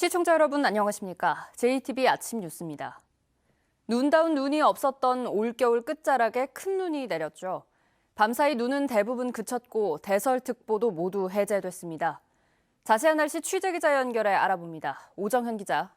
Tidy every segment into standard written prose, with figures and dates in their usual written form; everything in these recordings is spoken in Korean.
시청자 여러분 안녕하십니까? JTB 아침 뉴스입니다. 눈다운 눈이 없었던 올겨울 끝자락에 큰 눈이 내렸죠. 밤사이 눈은 대부분 그쳤고 대설특보도 모두 해제됐습니다. 자세한 날씨 취재기자 연결해 알아봅니다. 오정현 기자.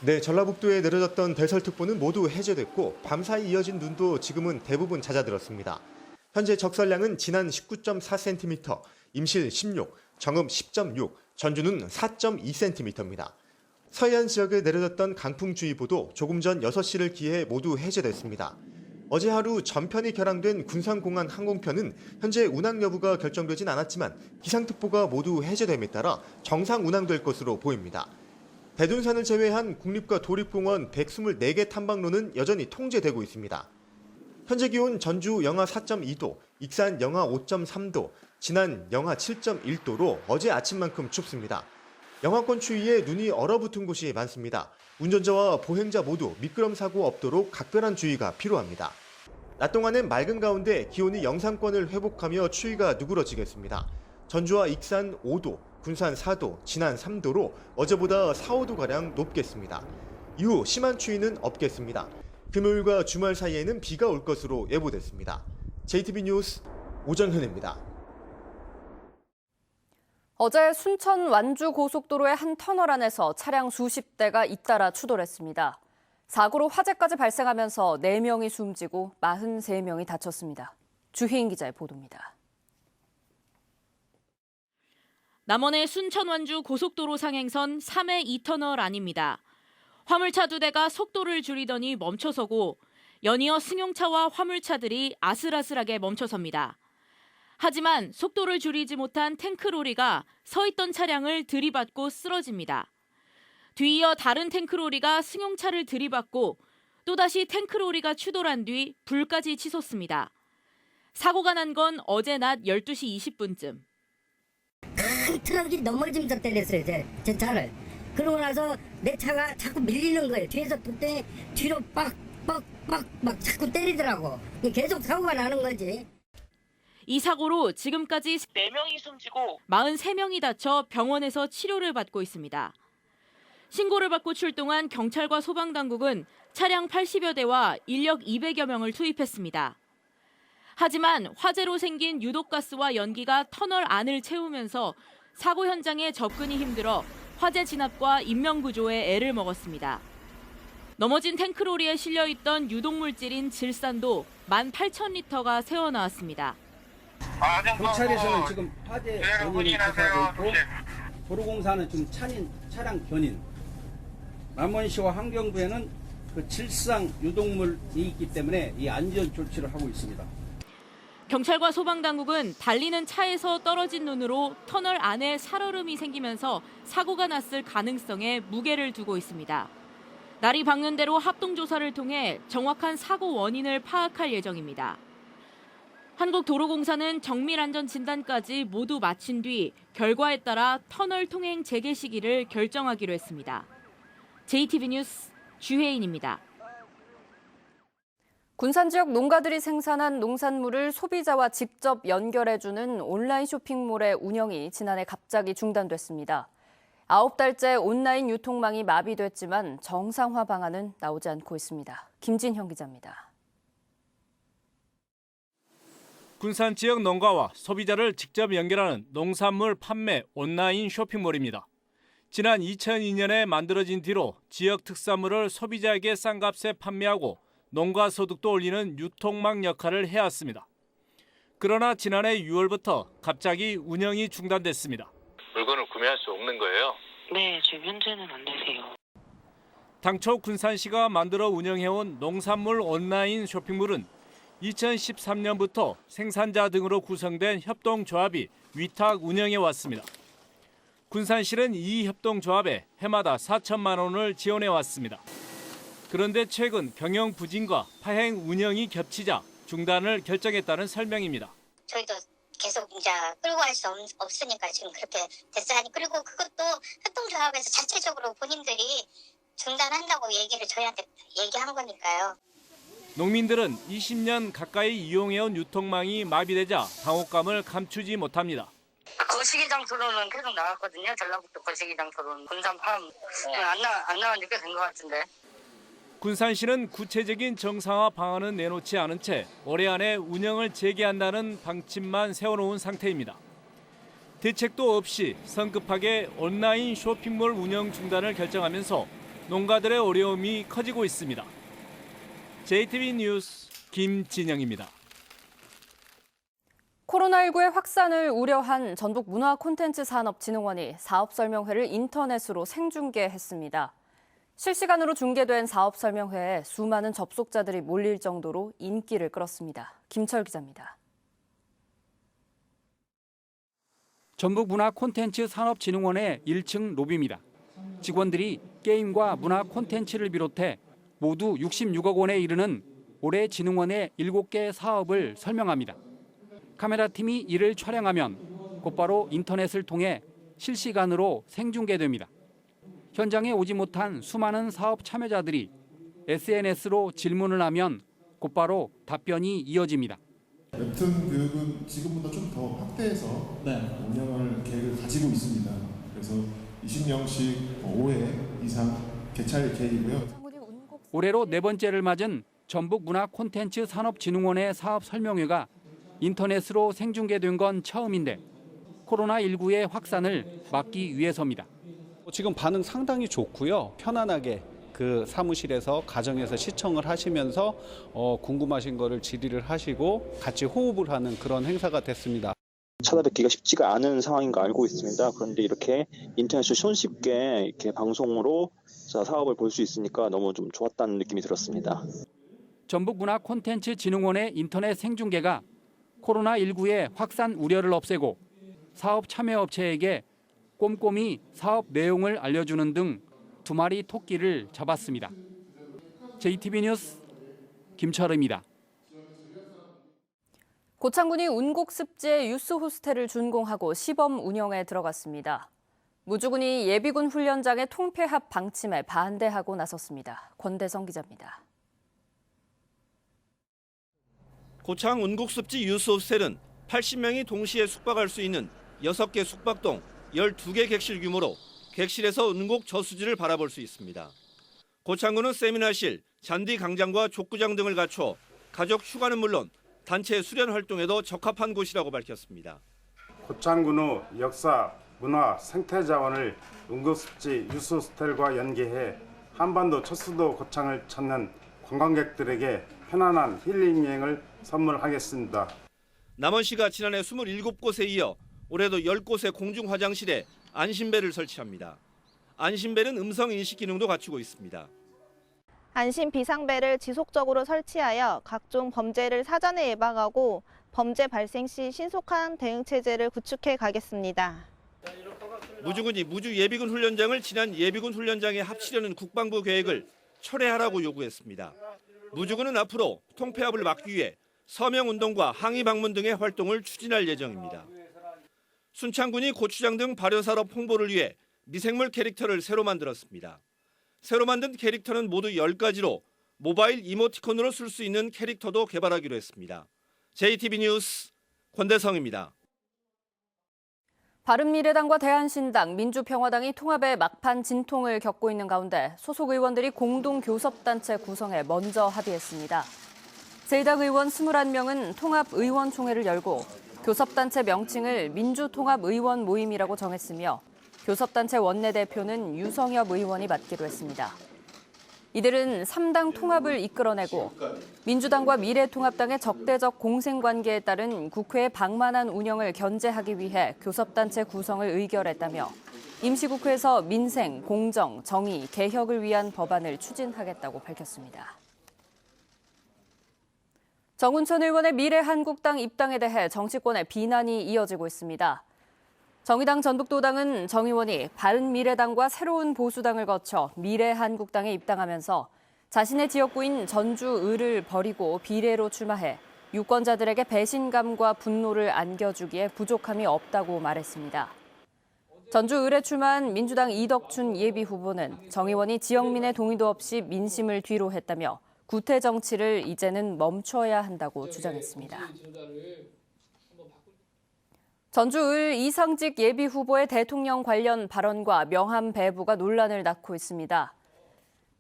네, 전라북도에 내려졌던 대설특보는 모두 해제됐고 밤사이 이어진 눈도 지금은 대부분 잦아들었습니다. 현재 적설량은 진안 19.4cm, 임실 16, 정읍 10.6, 전주는 4.2cm입니다. 서해안 지역에 내려졌던 강풍주의보도 조금 전 6시를 기해 모두 해제됐습니다. 어제 하루 전편이 결항된 군산공안 항공편은 현재 운항 여부가 결정되진 않았지만 기상특보가 모두 해제됨에 따라 정상 운항될 것으로 보입니다. 대둔산을 제외한 국립과 도립공원 124개 탐방로는 여전히 통제되고 있습니다. 현재 기온 전주 영하 4.2도, 익산 영하 5.3도, 진안 영하 7.1도로 어제 아침만큼 춥습니다. 영하권 추위에 눈이 얼어붙은 곳이 많습니다. 운전자와 보행자 모두 미끄럼 사고 없도록 각별한 주의가 필요합니다. 낮 동안은 맑은 가운데 기온이 영상권을 회복하며 추위가 누그러지겠습니다. 전주와 익산 5도, 군산 4도, 진안 3도로 어제보다 4, 5도가량 높겠습니다. 이후 심한 추위는 없겠습니다. 금요일과 주말 사이에는 비가 올 것으로 예보됐습니다. JTB 뉴스 오정현입니다. 어제 순천 완주 고속도로의 한 터널 안에서 차량 수십 대가 잇따라 추돌했습니다. 사고로 화재까지 발생하면서 4명이 숨지고 43명이 다쳤습니다. 주희인 기자의 보도입니다. 남원의 순천 완주 고속도로 상행선 3회 2터널 안입니다. 화물차 2대가 속도를 줄이더니 멈춰서고 연이어 승용차와 화물차들이 아슬아슬하게 멈춰섭니다. 하지만 속도를 줄이지 못한 탱크로리가 서 있던 차량을 들이받고 쓰러집니다. 뒤이어 다른 탱크로리가 승용차를 들이받고 또다시 탱크로리가 추돌한 뒤 불까지 치솟습니다. 사고가 난 건 어제 낮 12시 20분쯤. 큰 트럭이 넘어지면서 때렸어요, 제 차를. 그러고 나서 내 차가 자꾸 밀리는 거예요. 뒤에서 그때 뒤로 막 자꾸 때리더라고. 계속 사고가 나는 거지. 이 사고로 지금까지 4명이 숨지고 43명이 다쳐 병원에서 치료를 받고 있습니다. 신고를 받고 출동한 경찰과 소방당국은 차량 80여 대와 인력 200여 명을 투입했습니다. 하지만 화재로 생긴 유독가스와 연기가 터널 안을 채우면서 사고 현장에 접근이 힘들어 화재 진압과 인명구조에 애를 먹었습니다. 넘어진 탱크로리에 실려있던 유독물질인 질산도 18,000리터가 새어나왔습니다. 경찰에서는 지금 화재 원인을 조사하고 있고 도로공사는 지금 차량 견인, 남원시와 환경부에는 그 질상 유독물이 있기 때문에 이 안전 조치를 하고 있습니다. 경찰과 소방당국은 달리는 차에서 떨어진 눈으로 터널 안에 살얼음이 생기면서 사고가 났을 가능성에 무게를 두고 있습니다. 날이 밝는 대로 합동조사를 통해 정확한 사고 원인을 파악할 예정입니다. 한국도로공사는 정밀안전진단까지 모두 마친 뒤 결과에 따라 터널 통행 재개 시기를 결정하기로 했습니다. JTB 뉴스 주혜인입니다. 군산 지역 농가들이 생산한 농산물을 소비자와 직접 연결해주는 온라인 쇼핑몰의 운영이 지난해 갑자기 중단됐습니다. 9달째 온라인 유통망이 마비됐지만 정상화 방안은 나오지 않고 있습니다. 김진형 기자입니다. 군산 지역 농가와 소비자를 직접 연결하는 농산물 판매 온라인 쇼핑몰입니다. 지난 2002년에 만들어진 뒤로 지역 특산물을 소비자에게 싼 값에 판매하고 농가 소득도 올리는 유통망 역할을 해왔습니다. 그러나 지난해 6월부터 갑자기 운영이 중단됐습니다. 물건을 구매할 수 없는 거예요? 네, 지금 현재는 안 되세요. 당초 군산시가 만들어 운영해온 농산물 온라인 쇼핑몰은 2013년부터 생산자 등으로 구성된 협동조합이 위탁 운영해왔습니다. 군산시는 이 협동조합에 해마다 4천만 원을 지원해왔습니다. 그런데 최근 경영 부진과 파행 운영이 겹치자 중단을 결정했다는 설명입니다. 저희도 계속 이제 끌고 갈 수 없으니까 지금 그렇게 됐어요. 그리고 그것도 협동조합에서 자체적으로 본인들이 중단한다고 얘기를 저희한테 얘기한 거니까요. 농민들은 20년 가까이 이용해온 유통망이 마비되자 당혹감을 감추지 못합니다. 거시기 장터로는 계속 나갔거든요. 전라북도 거시기 장터로는 군산 팜 안 나간 지 꽤 된 것 같은데. 군산시는 구체적인 정상화 방안은 내놓지 않은 채 올해 안에 운영을 재개한다는 방침만 세워놓은 상태입니다. 대책도 없이 성급하게 온라인 쇼핑몰 운영 중단을 결정하면서 농가들의 어려움이 커지고 있습니다. JTB 뉴스 김진영입니다. 코로나19의 확산을 우려한 전북문화콘텐츠산업진흥원이 사업설명회를 인터넷으로 생중계했습니다. 실시간으로 중계된 사업설명회에 수많은 접속자들이 몰릴 정도로 인기를 끌었습니다. 김철 기자입니다. 전북문화콘텐츠산업진흥원의 1층 로비입니다. 직원들이 게임과 문화 콘텐츠를 비롯해 모두 66억 원에 이르는 올해 진흥원의 7개 사업을 설명합니다. 카메라팀이 이를 촬영하면 곧바로 인터넷을 통해 실시간으로 생중계됩니다. 현장에 오지 못한 수많은 사업 참여자들이 SNS로 질문을 하면 곧바로 답변이 이어집니다. 웹툰 교육은 지금보다 좀 더 확대해서 운영할 계획을 가지고 있습니다. 그래서 20명씩 5회 이상 개찰 계획이고요. 올해로 4번째를 맞은 전북문화콘텐츠산업진흥원의 사업 설명회가 인터넷으로 생중계된 건 처음인데 코로나19의 확산을 막기 위해서입니다. 지금 반응 상당히 좋고요. 편안하게 그 사무실에서 가정에서 시청을 하시면서 궁금하신 거를 질의를 하시고 같이 호흡을 하는 그런 행사가 됐습니다. 찾아뵙기가 쉽지가 않은 상황인 거 알고 있습니다. 그런데 이렇게 인터넷으로 손쉽게 이렇게 방송으로 사업을 볼 수 있으니까 너무 좀 좋았다는 느낌이 들었습니다. 전북문화콘텐츠진흥원의 인터넷 생중계가 코로나19의 확산 우려를 없애고 사업 참여업체에게 꼼꼼히 사업 내용을 알려주는 등 2마리 토끼를 잡았습니다. JTB 뉴스 김철입니다. 고창군이 운곡습지에 유스 호스텔을 준공하고 시범 운영에 들어갔습니다. 무주군이 예비군 훈련장의 통폐합 방침에 반대하고 나섰습니다. 권대성 기자입니다. 고창 운곡습지 유스 호스텔은 80명이 동시에 숙박할 수 있는 6개 숙박동 12개 객실 규모로 객실에서 운곡 저수지를 바라볼 수 있습니다. 고창군은 세미나실, 잔디 강장과 족구장 등을 갖춰 가족 휴가는 물론 단체 수련 활동에도 적합한 곳이라고 밝혔습니다. 고창군의 역사, 문화, 생태 자원을 운곡습지 유스 호스텔과 연계해 한반도 첫 수도 고창을 찾는 관광객들에게 편안한 힐링 여행을 선물하겠습니다. 남원시가 지난해 27곳에 이어 올해도 10곳의 공중 화장실에 안심벨을 설치합니다. 안심벨은 음성 인식 기능도 갖추고 있습니다. 안심 비상벨을 지속적으로 설치하여 각종 범죄를 사전에 예방하고 범죄 발생 시 신속한 대응 체제를 구축해 가겠습니다. 무주군이 무주 예비군 훈련장을 지난 예비군 훈련장에 합치려는 국방부 계획을 철회하라고 요구했습니다. 무주군은 앞으로 통폐합을 막기 위해 서명운동과 항의 방문 등의 활동을 추진할 예정입니다. 순창군이 고추장 등 발효산업 홍보를 위해 미생물 캐릭터를 새로 만들었습니다. 새로 만든 캐릭터는 모두 10가지로 모바일 이모티콘으로 쓸 수 있는 캐릭터도 개발하기로 했습니다. JTB 뉴스 권대성입니다. 바른미래당과 대한신당, 민주평화당이 통합의 막판 진통을 겪고 있는 가운데 소속 의원들이 공동교섭단체 구성에 먼저 합의했습니다. 제2당 의원 21명은 통합의원총회를 열고 교섭단체 명칭을 민주통합의원 모임이라고 정했으며 교섭단체 원내대표는 유성엽 의원이 맡기로 했습니다. 이들은 3당 통합을 이끌어내고 민주당과 미래통합당의 적대적 공생관계에 따른 국회의 방만한 운영을 견제하기 위해 교섭단체 구성을 의결했다며 임시국회에서 민생, 공정, 정의, 개혁을 위한 법안을 추진하겠다고 밝혔습니다. 정운천 의원의 미래한국당 입당에 대해 정치권의 비난이 이어지고 있습니다. 정의당 전북도당은 정 의원이 바른미래당과 새로운 보수당을 거쳐 미래한국당에 입당하면서 자신의 지역구인 전주을을 버리고 비례로 출마해 유권자들에게 배신감과 분노를 안겨주기에 부족함이 없다고 말했습니다. 전주을에 출마한 민주당 이덕춘 예비후보는 정 의원이 지역민의 동의도 없이 민심을 뒤로 했다며 구태 정치를 이제는 멈춰야 한다고 주장했습니다. 전주을 이상직 예비후보의 대통령 관련 발언과 명함 배부가 논란을 낳고 있습니다.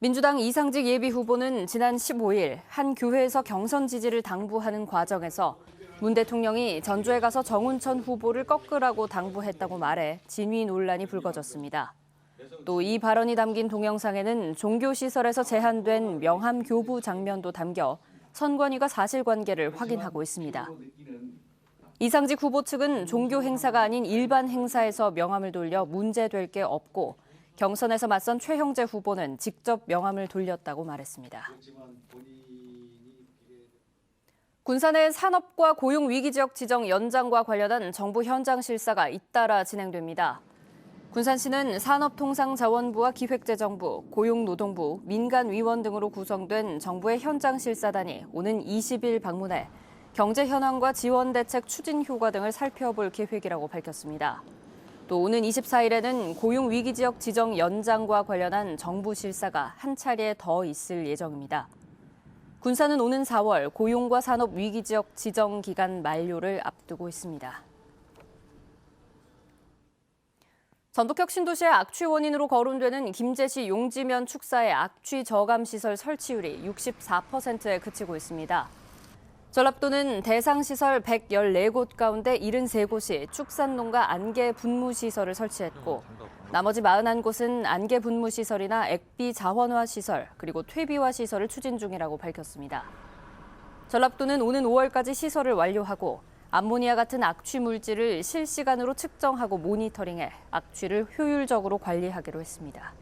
민주당 이상직 예비후보는 지난 15일 한 교회에서 경선 지지를 당부하는 과정에서 문 대통령이 전주에 가서 정운천 후보를 꺾으라고 당부했다고 말해 진위 논란이 불거졌습니다. 또 이 발언이 담긴 동영상에는 종교시설에서 제한된 명함 교부 장면도 담겨 선관위가 사실관계를 확인하고 있습니다. 이상직 후보 측은 종교 행사가 아닌 일반 행사에서 명함을 돌려 문제될 게 없고 경선에서 맞선 최형재 후보는 직접 명함을 돌렸다고 말했습니다. 군산의 산업과 고용위기지역 지정 연장과 관련한 정부 현장 실사가 잇따라 진행됩니다. 군산시는 산업통상자원부와 기획재정부, 고용노동부, 민간위원 등으로 구성된 정부의 현장 실사단이 오는 20일 방문해 경제 현황과 지원 대책 추진 효과 등을 살펴볼 계획이라고 밝혔습니다. 또 오는 24일에는 고용위기지역 지정 연장과 관련한 정부 실사가 한 차례 더 있을 예정입니다. 군산은 오는 4월 고용과 산업 위기지역 지정 기간 만료를 앞두고 있습니다. 전북역 신도시의 악취 원인으로 거론되는 김제시 용지면 축사의 악취 저감 시설 설치율이 64%에 그치고 있습니다. 전라북도는 대상 시설 114곳 가운데 73곳이 축산농가 안개 분무 시설을 설치했고 나머지 41곳은 안개 분무 시설이나 액비 자원화 시설 그리고 퇴비화 시설을 추진 중이라고 밝혔습니다. 전라북도는 오는 5월까지 시설을 완료하고 암모니아 같은 악취 물질을 실시간으로 측정하고 모니터링해 악취를 효율적으로 관리하기로 했습니다.